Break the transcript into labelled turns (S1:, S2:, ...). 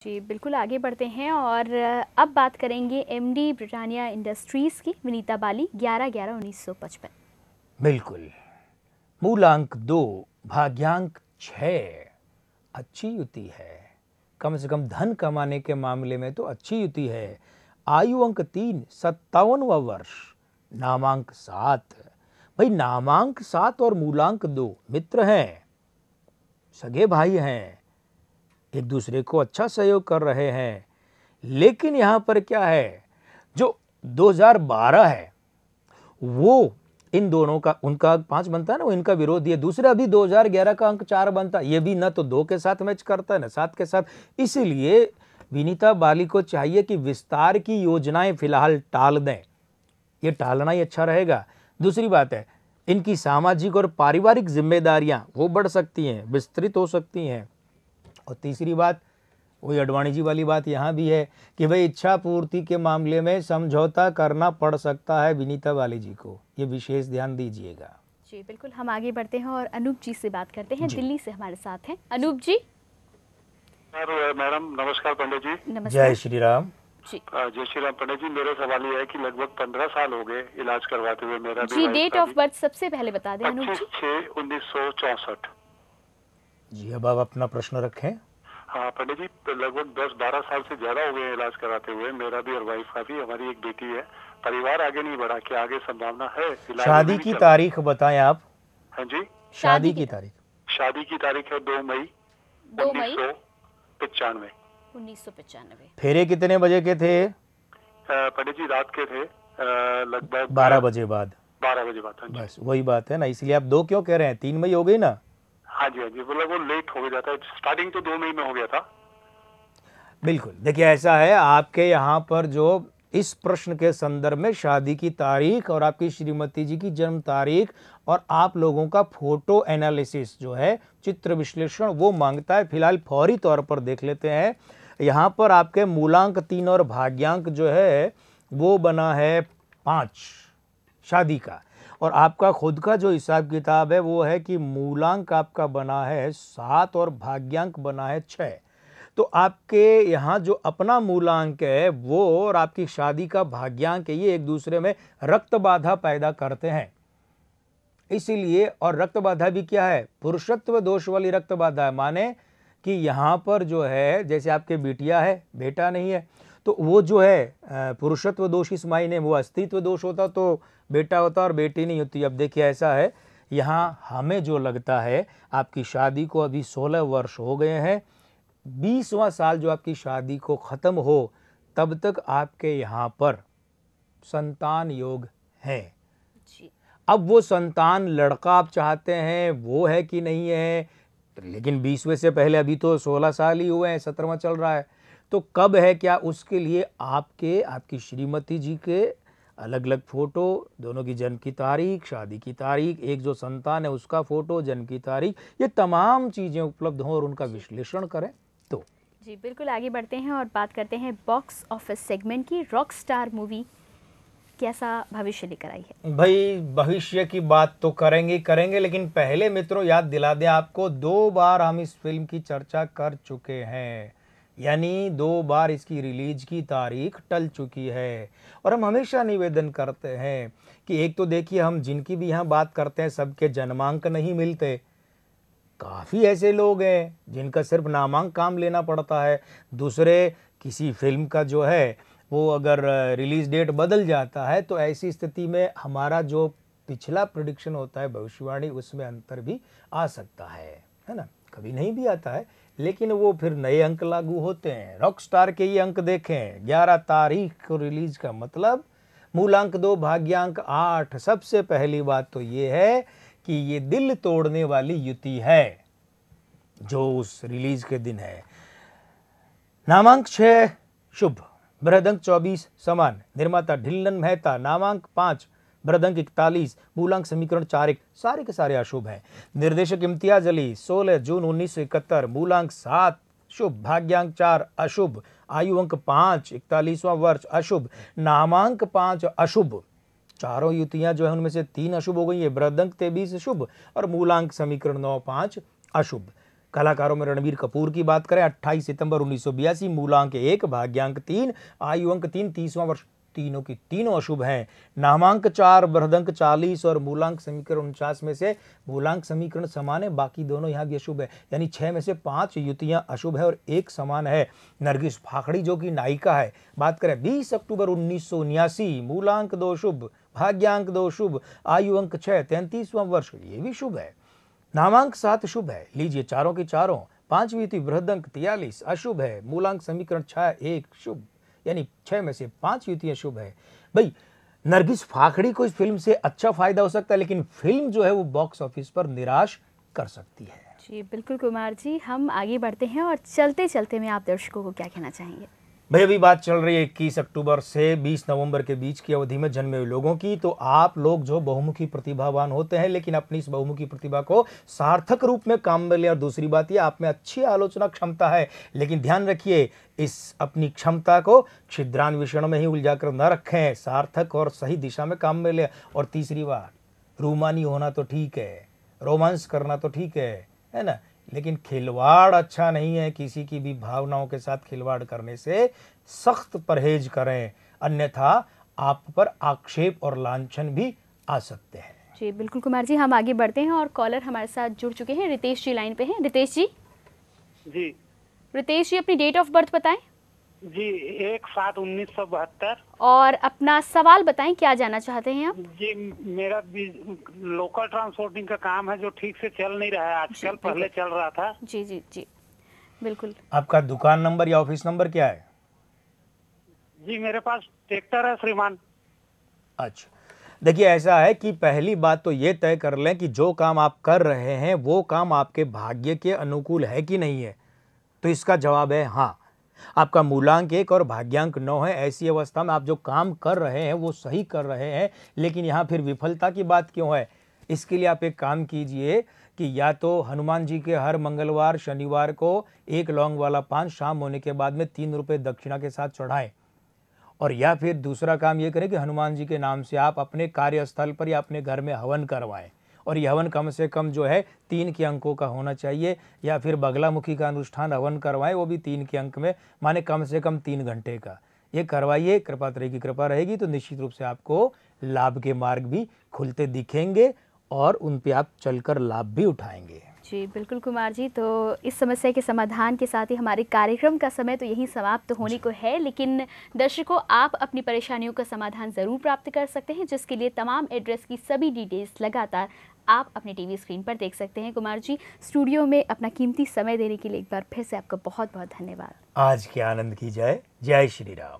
S1: जी बिल्कुल, आगे बढ़ते हैं और अब बात करेंगे एमडी ब्रिटानिया इंडस्ट्रीज़ की विनीता बाली 11/11/1955।
S2: बिल्कुल। मूलांक 2, भाग्यांक 6 अच्छी युति है। कम से कम धन कमाने के मामले में तो अच्छी युति है। आयु अंक 3, 57वां वर्ष। नामांक 7। भाई नामांक 7 और मूलांक 2 मित्र हैं, सगे भाई हैं, एक दूसरे को अच्छा सहयोग कर रहे हैं। लेकिन यहां पर क्या है, जो 2012 है वो इन दोनों का, उनका 5 बनता है ना, वो इनका विरोधी है। दूसरा अभी 2011 का अंक 4 बनता है, ये भी ना तो 2 के साथ मैच करता है ना 7 के साथ। इसीलिए विनीता बाली को चाहिए कि विस्तार की योजनाएं फिलहाल टाल दें, ये टालना ही अच्छा रहेगा। दूसरी बात है, इनकी सामाजिक और पारिवारिक जिम्मेदारियां वो बढ़ सकती हैं, विस्तृत हो सकती हैं। और तीसरी बात, वही अडवाणी जी वाली बात यहाँ भी है कि भाई इच्छा पूर्ति के मामले में समझौता करना पड़ सकता है विनीता बाली जी को, ये विशेष ध्यान दीजिएगा।
S1: जी बिल्कुल, हम आगे बढ़ते हैं और अनूप जी से बात करते हैं, दिल्ली से हमारे साथ हैं अनूप जी।
S3: मैडम नमस्कार पंडित जी।
S1: नमस्कार।
S2: जय श्री राम।
S1: जी
S3: जय श्री राम पंडित जी, मेरा सवाल ये है कि लगभग 15 साल हो गए इलाज करवाते हुए। मेरा
S1: जी डेट ऑफ बर्थ सबसे पहले बता दें अनूप जी।
S3: 25/6/1964।
S2: जी अब आप अपना प्रश्न रखें।
S3: हाँ पंडित जी, लगभग 10-12 साल से ज्यादा हो गए इलाज कराते हुए। मेरा भी और वाइफ का भी, हमारी एक बेटी है। परिवार आगे नहीं बढ़ा, क्या आगे संभावना है?
S2: शादी की तारीख बताएं आप।
S3: हाँ जी,
S2: शादी की तारीख।
S3: शादी की तारीख है 2 मई 1995।
S1: 1995।
S2: फेरे कितने बजे के थे?
S3: पंडित जी रात के थे, लगभग
S2: 12 बजे बाद।
S3: 12 बजे बाद। हाँ जी,
S2: बस वही बात है ना, इसलिए आप 2 क्यों कह रहे हैं, 3 मई हो गई ना।
S3: हाँ जी, हाँ जी, मतलब वो लेट हो जाता है। स्टार्टिंग तो 2 मई में हो गया था।
S2: बिल्कुल, देखिए ऐसा है, आपके यहाँ पर जो इस प्रश्न के संदर्भ में शादी की तारीख और आपकी श्रीमती जी की जन्म तारीख और आप लोगों का फोटो एनालिसिस जो है, चित्र विश्लेषण, वो मांगता है। फिलहाल फौरी तौर पर देख लेते हैं। यहाँ पर आपके मूलांक 3 और भाग्यांक जो है वो बना है 5 शादी का, और आपका खुद का जो हिसाब किताब है वो है कि मूलांक आपका बना है 7 और भाग्यांक बना है 6। तो आपके यहाँ जो अपना मूलांक है वो और आपकी शादी का भाग्यांक है, ये एक दूसरे में रक्त बाधा पैदा करते हैं। इसीलिए, और रक्त बाधा भी क्या है, पुरुषत्व दोष वाली रक्त बाधा है। माने कि यहाँ पर जो है, जैसे आपके बेटिया है, बेटा नहीं है, तो वो जो है पुरुषत्व दोष इस मायने, वो अस्तित्व दोष होता तो बेटा होता और बेटी नहीं होती। अब देखिए ऐसा है, यहाँ हमें जो लगता है, आपकी शादी को अभी 16 वर्ष हो गए हैं, 20वां साल जो आपकी शादी को ख़त्म हो तब तक आपके यहाँ पर संतान योग है।
S1: जी
S2: अब वो संतान लड़का आप चाहते हैं वो है कि नहीं है, लेकिन 20वें से पहले अभी तो 16 साल ही हुए हैं, 17वां चल रहा है, तो कब है क्या, उसके लिए आपकी श्रीमती जी के अलग अलग फोटो, दोनों की जन्म की तारीख, शादी की तारीख, एक जो संतान है उसका फोटो, जन्म की तारीख, ये तमाम चीज़ें उपलब्ध हों और उनका विश्लेषण करें तो।
S1: जी बिल्कुल, आगे बढ़ते हैं और बात करते हैं बॉक्स ऑफिस सेगमेंट की। रॉक स्टार मूवी कैसा भविष्य लेकर आई है?
S2: भाई भविष्य की बात तो करेंगे, लेकिन पहले मित्रों याद दिला दें आपको, 2 बार हम इस फिल्म की चर्चा कर चुके हैं, यानी 2 बार इसकी रिलीज की तारीख टल चुकी है। और हम हमेशा निवेदन करते हैं कि एक तो देखिए, हम जिनकी भी यहाँ बात करते हैं सबके जन्मांक नहीं मिलते। काफ़ी ऐसे लोग हैं जिनका सिर्फ नामांक काम लेना पड़ता है। दूसरे, किसी फिल्म का जो है वो अगर रिलीज़ डेट बदल जाता है तो ऐसी स्थिति में हमारा जो पिछला प्रेडिक्शन होता है, भविष्यवाणी, उसमें अंतर भी आ सकता है ना, कभी नहीं भी आता है, लेकिन वो फिर नए अंक लागू होते हैं। रॉक स्टार के ये अंक देखें, 11 तारीख को रिलीज का मतलब मूलांक 2, भाग्यांक 8। सबसे पहली बात तो ये है कि ये दिल तोड़ने वाली युति है जो उस रिलीज के दिन है। नामांक 6 शुभ, बृहदंक 24 समान, निर्माता ढिल्लन मेहता, नामांक 5, बृहदंक 41, मूलांक समीकरण 4-1, सारे के सारे अशुभ हैं। निर्देशक इम्तियाज अली, 16 जून 1971, मूलांक 7 शुभ, भाग्यांक 4 अशुभ, आयु अंक 5, 41वां वर्ष अशुभ, नामांक 5 अशुभ। चारों युतियां जो है उनमें से 3 अशुभ हो गई है, बृहदंक 23 शुभ और मूलांक समीकरण 9-5 अशुभ। कलाकारों में रणबीर कपूर की बात करें 28 सितंबर 1982, मूलांक 1, भाग्यांक 3, आयु अंक 3, 30वां वर्ष, तीनों की तीनों अशुभ हैं। नामांक 4, बृहदंक 40 और मूलांक समीकरण 49 में से मूलांक समीकरण समान है, बाकी दोनों यहाँ भी अशुभ है, यानी 6 में से 5 युतियां अशुभ है और 1 समान है। नरगिस फाखड़ी जो कि नायिका है, बात करें 20 अक्टूबर 1979, मूलांक 2 शुभ, भाग्यांक 2 शुभ, आयु अंक 6, 33वां वर्ष, ये भी शुभ है। नामांक 7 शुभ है। लीजिए चारों की चारों, 5वीं युति बृहदंक 43 अशुभ है, मूलांक समीकरण 6, 1 शुभ, यानी 6 में से 5 युतियां शुभ है। भाई नरगिस फाखड़ी को इस फिल्म से अच्छा फायदा हो सकता है, लेकिन फिल्म जो है वो बॉक्स ऑफिस पर निराश कर सकती है।
S1: जी बिल्कुल कुमार जी, हम आगे बढ़ते हैं और चलते चलते में आप दर्शकों को क्या कहना चाहेंगे?
S2: भाई अभी बात चल रही है 21 अक्टूबर से 20 नवंबर के बीच की अवधि में जन्मे हुए लोगों की। तो आप लोग जो बहुमुखी प्रतिभावान होते हैं, लेकिन अपनी इस बहुमुखी प्रतिभा को सार्थक रूप में काम में ले, और दूसरी बात ये आप में अच्छी आलोचना क्षमता है, लेकिन ध्यान रखिए इस अपनी क्षमता को छिद्रान्वेषण में ही उलझाकर न रखें, सार्थक और सही दिशा में काम में ले। और तीसरी बात, रूमानी होना तो ठीक है, रोमांस करना तो ठीक है ना, लेकिन खिलवाड़ अच्छा नहीं है। किसी की भी भावनाओं के साथ खिलवाड़ करने से सख्त परहेज करें, अन्यथा आप पर आक्षेप और लांछन भी आ सकते हैं।
S1: जी बिल्कुल कुमार जी, हम आगे बढ़ते हैं और कॉलर हमारे साथ जुड़ चुके हैं। रितेश जी लाइन पे हैं। रितेश जी।
S3: जी
S1: रितेश जी, अपनी डेट ऑफ बर्थ बताएं।
S3: जी 1/7/1972।
S1: और अपना सवाल बताएं, क्या जानना चाहते हैं आप?
S3: जी मेरा लोकल ट्रांसपोर्टिंग का काम है जो ठीक से चल नहीं रहा है आजकल, पहले चल रहा था।
S1: जी जी जी बिल्कुल।
S2: आपका दुकान नंबर या ऑफिस नंबर क्या है?
S3: जी मेरे पास ट्रैक्टर है श्रीमान।
S2: अच्छा, देखिए ऐसा है कि पहली बात तो ये तय कर लें कि जो काम आप कर रहे हैं वो काम आपके भाग्य के अनुकूल है कि नहीं है। तो इसका जवाब है हाँ। आपका मूलांक 1 और भाग्यांक 9 है। ऐसी अवस्था में आप जो काम कर रहे हैं वो सही कर रहे हैं, लेकिन यहाँ फिर विफलता की बात क्यों है? इसके लिए आप एक काम कीजिए कि या तो हनुमान जी के हर मंगलवार शनिवार को एक लौंग वाला पान शाम होने के बाद में 3 रुपये दक्षिणा के साथ चढ़ाएं, और या फिर दूसरा काम ये करें कि हनुमान जी के नाम से आप अपने कार्यस्थल पर या अपने घर में हवन करवाएं, और यह हवन कम से कम जो है 3 के अंकों का होना चाहिए, या फिर बगलामुखी का अनुष्ठान हवन करवाएं, वो भी 3 के अंक में, माने कम से कम 3 घंटे का। ये करवाइए, कृपा रहेगी तो निश्चित रूप से आपको लाभ के मार्ग भी खुलते दिखेंगे और उन पे आप चलकर लाभ भी उठाएंगे।
S1: जी बिल्कुल कुमार जी, तो इस समस्या के समाधान के साथ ही हमारे कार्यक्रम का समय तो यहीं समाप्त होने को है, लेकिन दर्शकों आप अपनी परेशानियों का समाधान ज़रूर प्राप्त कर सकते हैं, जिसके लिए तमाम एड्रेस की सभी डिटेल्स लगातार आप अपने टीवी स्क्रीन पर देख सकते हैं। कुमार जी, स्टूडियो में अपना कीमती समय देने के लिए एक बार फिर से आपका बहुत बहुत धन्यवाद।
S2: आज के आनंद की जय श्री राम।